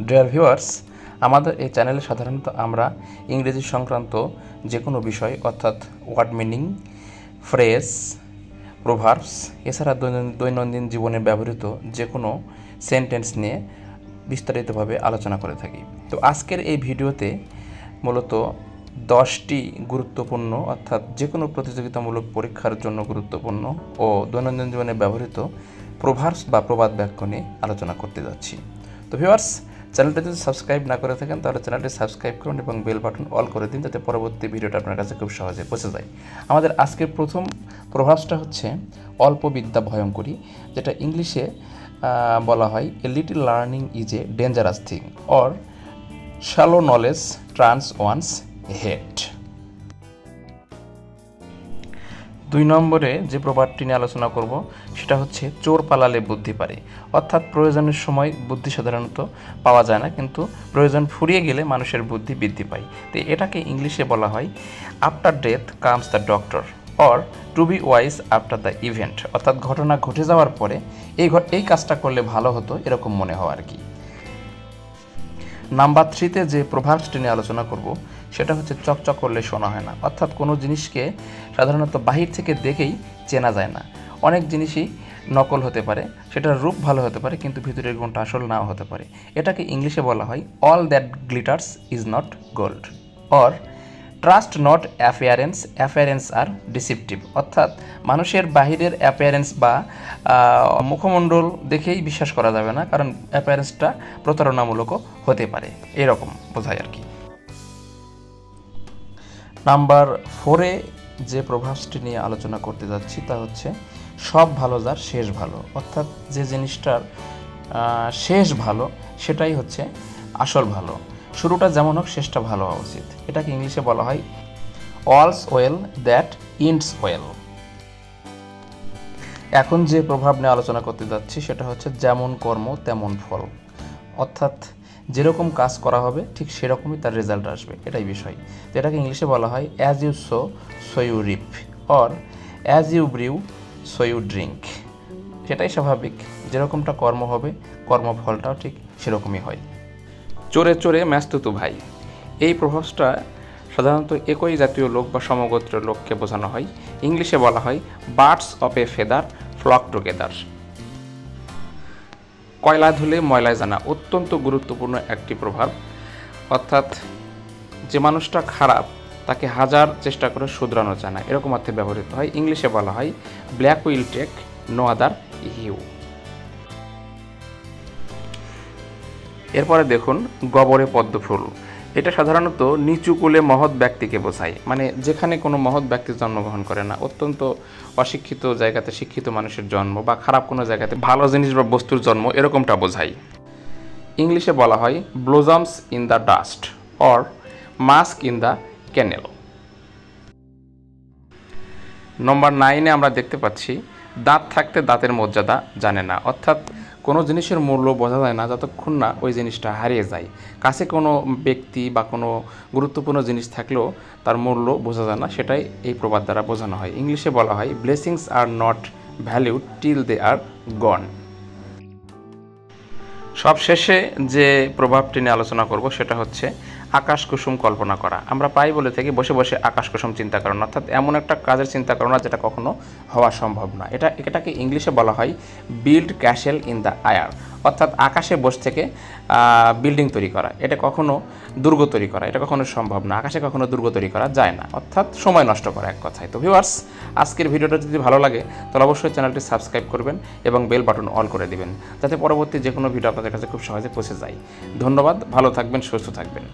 Dear viewers, আমাদের এই চ্যানেলে সাধারণত আমরা ইংরেজি সংক্রান্ত যে কোনো বিষয় অর্থাৎ ওয়ার্ড মিনিং, ফ্রেজ, প্রভার্বস এছাড়া দৈনন্দিন জীবনে ব্যবহৃত যে কোনো সেন্টেন্স নিয়ে বিস্তারিতভাবে আলোচনা করে থাকি। তো আজকের এই ভিডিওতে মূলত 10টি গুরুত্বপূর্ণ অর্থাৎ যে কোনো প্রতিযোগিতামূলক পরীক্ষার জন্য গুরুত্বপূর্ণ ও দৈনন্দিন জীবনে ব্যবহৃত প্রভার্বস বা প্রবাদ বাক্য নিয়ে আলোচনা করতে যাচ্ছি। তো ভিউয়ার্স, চ্যানেলটি যদি সাবস্ক্রাইব না করে থাকেন তাহলে চ্যানেলটি সাবস্ক্রাইব করুন এবং বেল বাটন অল করে দিন, যাতে পরবর্তী ভিডিওটা আপনার কাছে খুব সহজে পৌঁছে যায়। আমাদের আজকের প্রথম প্রভাবসটা হচ্ছে অল্প বিদ্যা ভয়ঙ্করী, যেটা ইংলিশে বলা হয় a little learning is a dangerous thing or shallow knowledge turns once head. 2 নম্বরে যে প্রবাদটি নিয়ে আলোচনা করব সেটা হচ্ছে চোর পালালে বুদ্ধি পারে, অর্থাৎ প্রয়োজনের সময় বুদ্ধি সাধারণত পাওয়া যায় না, কিন্তু প্রয়োজন ফুরিয়ে গেলে মানুষের বুদ্ধি বৃদ্ধি পায়। তো এটাকে ইংলিশে বলা হয় after death comes the doctor or to be wise after the event, অর্থাৎ ঘটনা ঘটে যাওয়ার পরে এই কাজটা করলে ভালো হতো এরকম মনে হওয়া আর কি। নাম্বার 3তে যে প্রভাবসটি নিয়ে আলোচনা করব সেটা হচ্ছে চকচক করলে শোনা হয় না, অর্থাৎ কোনো জিনিসকে সাধারণত বাহির থেকে দেখেই চেনা যায় না। অনেক জিনিসই নকল হতে পারে, সেটার রূপ ভালো হতে পারে কিন্তু ভিতরের গুণটা আসল নাও হতে পারে। এটাকে ইংলিশে বলা হয় all that glitters is not gold or trust not appearance are deceptive, অর্থাৎ মানুষের বাহিরের অ্যাপিয়ারেন্স বা মুখমণ্ডল দেখেই বিশ্বাস করা যাবে না, কারণ অ্যাপিয়ারেন্সটা প্রতারণামূলকও হতে পারে, এরকম বোঝায় আর কি। নাম্বার 4-এ যে প্রভাবসটি নিয়ে আলোচনা করতে যাচ্ছি তা হচ্ছে সব ভালো যার শেষ ভালো, অর্থাৎ যে জিনিসটার শেষ ভালো সেটাই হচ্ছে আসল ভালো। শুরুটা যেমন হোক শেষটা ভালো হওয়া উচিত। এটাকে ইংলিশে বলা হয় all's well that ends well. এখন যে প্রভাব নিয়ে আলোচনা করতে যাচ্ছি সেটা হচ্ছে যেমন কর্ম তেমন ফল, অর্থাৎ যেরকম কাজ করা হবে ঠিক সেরকমই তার রেজাল্ট আসবে, এটাই বিষয়। তো এটাকে ইংলিশে বলা হয় as you sow you reap or as you brew so you drink. সেটাই স্বাভাবিক, যেরকমটা কর্ম হবে কর্মফলটাও ঠিক সেরকমই হয়। চোরে চোরে ম্যাস্তুতু ভাই, এই প্রভাবটা সাধারণত একই জাতীয় লোক বা সমগোত্রের লোককে বোঝানো হয়। ইংলিশে বলা হয় birds of a feather flock together. কয়লা ধুলে ময়লায় জানা, অত্যন্ত গুরুত্বপূর্ণ একটি প্রভাব, অর্থাৎ যে মানুষটা খারাপ তাকে হাজার চেষ্টা করে শুধরানো যায় না, এরকম অর্থে ব্যবহৃত হয়। ইংলিশে বলা হয় black will take no other hue. এরপরে দেখুন গবরে পদ্ম ফুল, এটা সাধারণত নিচু কুলে মহৎ ব্যক্তিকে বোঝায়, মানে যেখানে কোনো মহৎ ব্যক্তি জন্মগ্রহণ করে না, অত্যন্ত অশিক্ষিত জায়গাতে শিক্ষিত মানুষের জন্ম বা খারাপ কোনো জায়গাতে ভালো জিনিস বা বস্তুর জন্ম, এরকমটা বোঝায়। ইংলিশে বলা হয় blossoms in the dust or mask in the canal. Number 9-এ আমরা দেখতে পাচ্ছি দাঁত থাকতে দাঁতের মর্যাদা জানে না, অর্থাৎ কোনো জিনিসের মূল্য বোঝা যায় না যতক্ষণ না ওই জিনিসটা হারিয়ে যায়। কাছে কোনো ব্যক্তি বা কোনো গুরুত্বপূর্ণ জিনিস থাকলেও তার মূল্য বোঝা যায় না, সেটাই এই প্রবাদ দ্বারা বোঝানো হয়। ইংলিশে বলা হয় blessings are not valued till they are gone. সবশেষে যে প্রভাবটি নিয়ে আলোচনা করব সেটা হচ্ছে আকাশ কুসুম কল্পনা করা। আমরা প্রায় বলে থাকি বসে বসে আকাশ কুসুম চিন্তা করো না, অর্থাৎ এমন একটা কাজের চিন্তা করো না যেটা কখনো হওয়া সম্ভব না। এটাকে ইংলিশে বলা হয় build castle in the air, অর্থাৎ আকাশে বসে থেকে বিল্ডিং তৈরি করা, এটা কখনো দুর্গ তৈরি করা, এটা কখনো সম্ভব না। আকাশে কখনো দুর্গ তৈরি করা যায় না, অর্থাৎ সময় নষ্ট করা এক কথায়। তো ভিউয়ার্স, আজকের ভিডিওটা যদি ভালো লাগে তাহলে অবশ্যই চ্যানেলটি সাবস্ক্রাইব করবেন এবং বেল বাটন অল করে দিবেন, যাতে পরবর্তী যে কোনো ভিডিও আপনাদের কাছে খুব সহজে পৌঁছে যায়। ধন্যবাদ, ভালো থাকবেন, সুস্থ থাকবেন।